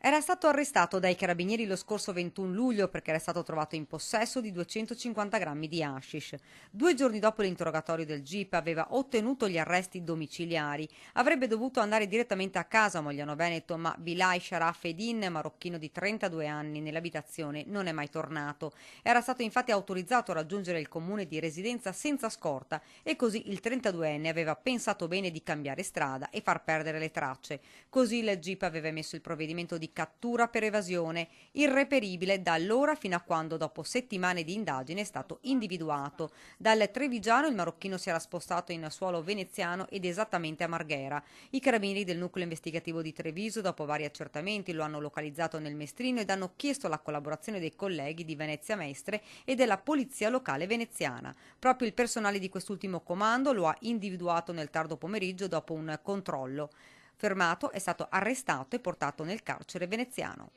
Era stato arrestato dai carabinieri lo scorso 21 luglio perché era stato trovato in possesso di 250 grammi di hashish. 2 giorni dopo l'interrogatorio del GIP aveva ottenuto gli arresti domiciliari. Avrebbe dovuto andare direttamente a casa a Mogliano Veneto, ma Bilal Sharaf Edin, marocchino di 32 anni, nell'abitazione non è mai tornato. Era stato infatti autorizzato a raggiungere il comune di residenza senza scorta e così il 32enne aveva pensato bene di cambiare strada e far perdere le tracce. Così il GIP aveva emesso il provvedimento di cattura per evasione, irreperibile da allora fino a quando, dopo settimane di indagine, è stato individuato. Dal Trevigiano il marocchino si era spostato in suolo veneziano ed esattamente a Marghera. I carabinieri del nucleo investigativo di Treviso, dopo vari accertamenti, lo hanno localizzato nel Mestrino ed hanno chiesto la collaborazione dei colleghi di Venezia Mestre e della polizia locale veneziana. Proprio il personale di quest'ultimo comando lo ha individuato nel tardo pomeriggio dopo un controllo. Fermato, è stato arrestato e portato nel carcere veneziano.